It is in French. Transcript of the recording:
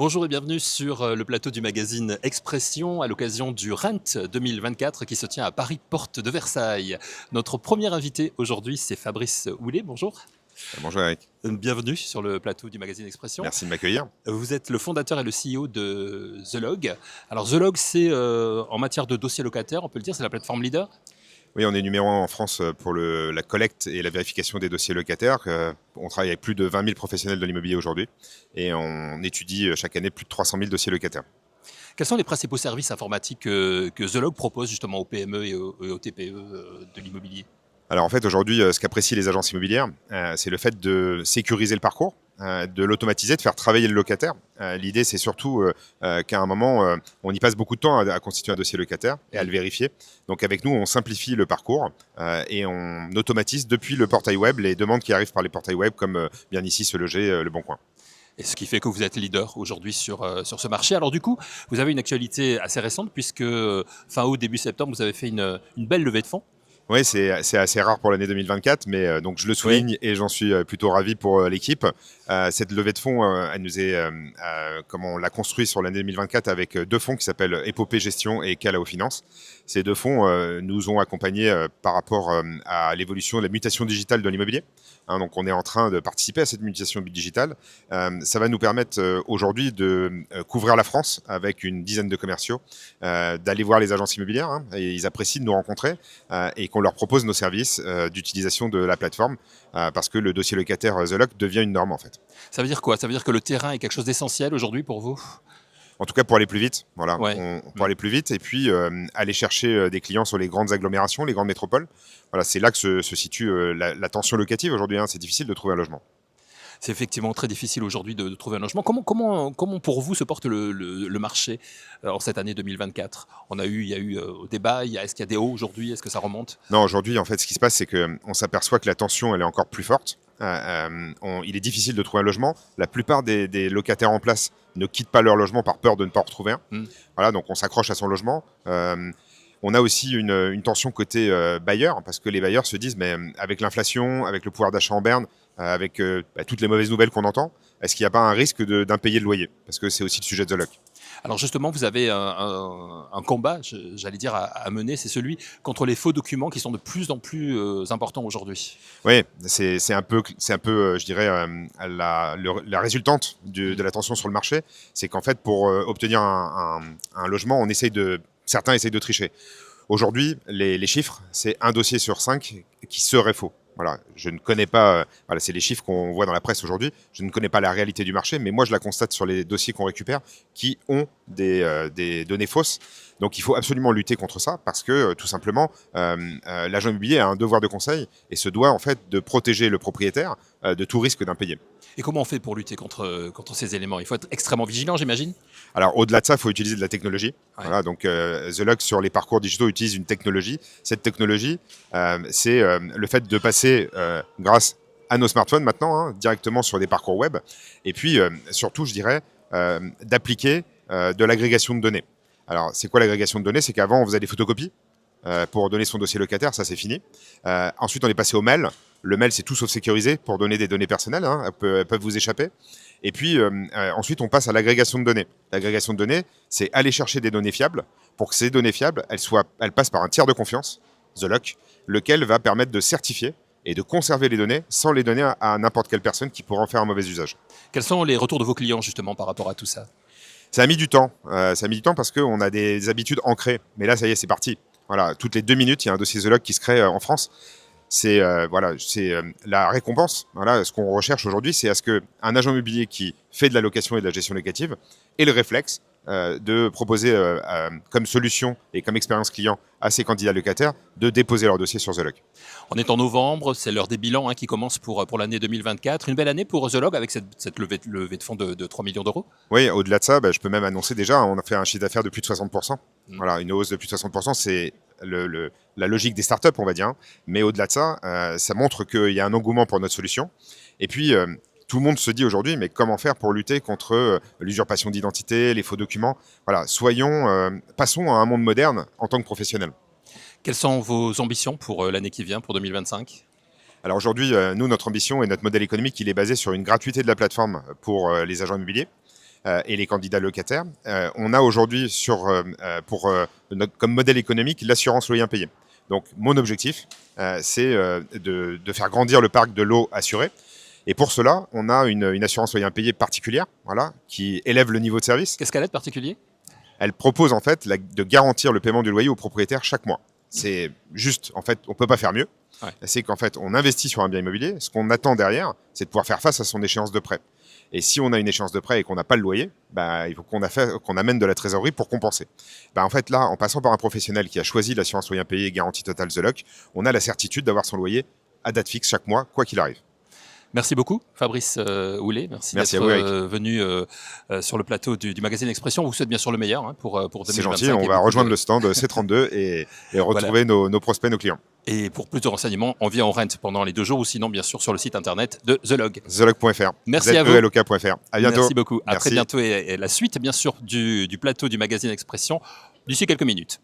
Bonjour et bienvenue sur le plateau du magazine Expression à l'occasion du Rent 2024 qui se tient à Paris, porte de Versailles. Notre premier invité aujourd'hui, c'est Fabrice Houlet. Bonjour. Bonjour Eric, Bienvenue sur le plateau du magazine Expression. merci de m'accueillir. Vous êtes le fondateur et le CEO de The Log. Alors The Log, c'est en matière de dossiers locataires, on peut le dire, c'est la plateforme leader. Oui, on est numéro 1 en France pour la collecte et la vérification des dossiers locataires. On travaille avec plus de 20 000 professionnels de l'immobilier aujourd'hui et on étudie chaque année plus de 300 000 dossiers locataires. Quels sont les principaux services informatiques que The Log propose justement aux PME et aux TPE de l'immobilier? Alors en fait aujourd'hui, ce qu'apprécient les agences immobilières, c'est le fait de sécuriser le parcours, de l'automatiser, de faire travailler le locataire. L'idée c'est surtout qu'à un moment, on y passe beaucoup de temps à constituer un dossier locataire et à le vérifier. Donc avec nous, on simplifie le parcours et on automatise depuis le portail web les demandes qui arrivent par les portails web comme Bien Ici, Se Loger, Le Bon Coin. Et ce qui fait que vous êtes leader aujourd'hui sur ce marché. Alors du coup, vous avez une actualité assez récente puisque fin août, début septembre, vous avez fait une belle levée de fonds. Oui, c'est assez rare pour l'année 2024, mais donc je le Oui. souligne et j'en suis plutôt ravi pour l'équipe. Cette levée de fonds, elle nous est, comment on l'a construit sur l'année 2024 avec deux fonds qui s'appellent Epopée Gestion et Calao Finance. Ces deux fonds nous ont accompagnés par rapport à l'évolution de la mutation digitale de l'immobilier. Donc on est en train de participer à cette mutation digitale. Ça va nous permettre aujourd'hui de couvrir la France avec une dizaine de commerciaux, d'aller voir les agences immobilières, et ils apprécient de nous rencontrer et qu'on leur propose nos services d'utilisation de la plateforme parce que le dossier locataire The Lock devient une norme en fait. Ça veut dire quoi? Ça veut dire que le terrain est quelque chose d'essentiel aujourd'hui pour vous? En tout cas pour aller plus vite, voilà, Ouais. pour aller plus vite et puis aller chercher des clients sur les grandes agglomérations, les grandes métropoles. Voilà, c'est là que se situe la tension locative aujourd'hui. C'est difficile de trouver un logement. C'est effectivement très difficile aujourd'hui de trouver un logement. Comment pour vous se porte le marché en cette année 2024? Il y a eu au débat, est-ce qu'il y a des hauts aujourd'hui? Est-ce que ça remonte? Non, aujourd'hui, en fait, ce qui se passe, c'est qu'on s'aperçoit que la tension, elle est encore plus forte. Il est difficile de trouver un logement. La plupart des locataires en place ne quittent pas leur logement par peur de ne pas en retrouver un. Hmm. Voilà, donc on s'accroche à son logement. On a aussi une tension côté bailleur, parce que les bailleurs se disent, mais avec l'inflation, avec le pouvoir d'achat en berne, avec toutes les mauvaises nouvelles qu'on entend, est-ce qu'il n'y a pas un risque d'impayé de loyer? Parce que c'est aussi le sujet de The Lock. Alors justement, vous avez un combat, j'allais dire, à mener, c'est celui contre les faux documents qui sont de plus en plus importants aujourd'hui. Oui, c'est un peu, je dirais, la résultante de la tension sur le marché. C'est qu'en fait, pour obtenir un logement, certains essayent de tricher. Aujourd'hui, les chiffres, c'est un dossier sur 5 qui serait faux. Voilà, je ne connais pas, voilà, c'est les chiffres qu'on voit dans la presse aujourd'hui. Je ne connais pas la réalité du marché, mais moi je la constate sur les dossiers qu'on récupère qui ont des données fausses. Donc il faut absolument lutter contre ça parce que tout simplement, l'agent immobilier a un devoir de conseil et se doit en fait de protéger le propriétaire de tout risque d'impayé. Et comment on fait pour lutter contre ces éléments? Il faut être extrêmement vigilant, j'imagine. Alors au-delà de ça, il faut utiliser de la technologie. Ouais. Voilà, donc The Lux sur les parcours digitaux utilise une technologie. Cette technologie, c'est le fait de passer grâce à nos smartphones maintenant, directement sur des parcours web. Et puis surtout, je dirais, d'appliquer de l'agrégation de données. Alors c'est quoi l'agrégation de données? C'est qu'avant, on faisait des photocopies pour donner son dossier locataire, ça c'est fini. Ensuite, on est passé au mail. Le mail, c'est tout sauf sécurisé pour donner des données personnelles, elles peuvent vous échapper. Et puis ensuite, on passe à l'agrégation de données. L'agrégation de données, c'est aller chercher des données fiables pour que ces données fiables, elles passent par un tiers de confiance, The Lock, lequel va permettre de certifier et de conserver les données sans les donner à n'importe quelle personne qui pourrait en faire un mauvais usage. Quels sont les retours de vos clients justement par rapport à tout ça? Ça a mis du temps. Ça a mis du temps parce qu'on a des habitudes ancrées. Mais là, ça y est, c'est parti. Voilà, toutes les 2 minutes, il y a un dossier The Lock qui se crée en France. C'est la récompense. Voilà, ce qu'on recherche aujourd'hui, c'est à ce qu'un agent immobilier qui fait de la location et de la gestion locative ait le réflexe de proposer comme solution et comme expérience client à ses candidats locataires de déposer leur dossier sur The Lock. On est en novembre, c'est l'heure des bilans qui commence pour l'année 2024. Une belle année pour The Log avec cette levée de fonds de 3 millions d'euros. Oui, au-delà de ça, je peux même annoncer déjà, on a fait un chiffre d'affaires de plus de 60%. Mm. Voilà, une hausse de plus de 60%, c'est la logique des startups, on va dire. Mais au-delà de ça, ça montre qu'il y a un engouement pour notre solution. Et puis, tout le monde se dit aujourd'hui, mais comment faire pour lutter contre l'usurpation d'identité, les faux documents? Voilà, passons à un monde moderne en tant que professionnels. Quelles sont vos ambitions pour l'année qui vient, pour 2025? Alors aujourd'hui, nous, notre ambition et notre modèle économique, il est basé sur une gratuité de la plateforme pour les agents immobiliers. et les candidats locataires. On a aujourd'hui comme modèle économique l'assurance loyer impayé. Donc mon objectif, c'est de faire grandir le parc de lots assurés. Et pour cela, on a une assurance loyer impayé particulière, voilà, qui élève le niveau de service. Qu'est-ce qu'elle a de particulier? Elle propose en fait de garantir le paiement du loyer au propriétaire chaque mois. C'est juste, en fait, on peut pas faire mieux. Ouais. C'est qu'en fait, on investit sur un bien immobilier. Ce qu'on attend derrière, c'est de pouvoir faire face à son échéance de prêt. Et si on a une échéance de prêt et qu'on n'a pas le loyer, il faut qu'on amène de la trésorerie pour compenser. En fait, là, en passant par un professionnel qui a choisi l'assurance loyer impayé garantie totale The Lock, on a la certitude d'avoir son loyer à date fixe chaque mois, quoi qu'il arrive. Merci beaucoup, Fabrice Houlet. Merci à d'être vous, Eric. venu sur le plateau du magazine Expression. On vous souhaite bien sûr le meilleur pour 2025. C'est gentil, on va rejoindre le stand C32 et retrouver nos prospects, nos clients. Et pour plus de renseignements, on vient en rent pendant les 2 jours ou sinon, bien sûr, sur le site internet de The Log. TheLog.fr. Merci à vous. ZELOK.fr. À bientôt. Merci beaucoup. À Merci. très bientôt. Et la suite, bien sûr, du plateau du magazine Expression d'ici quelques minutes.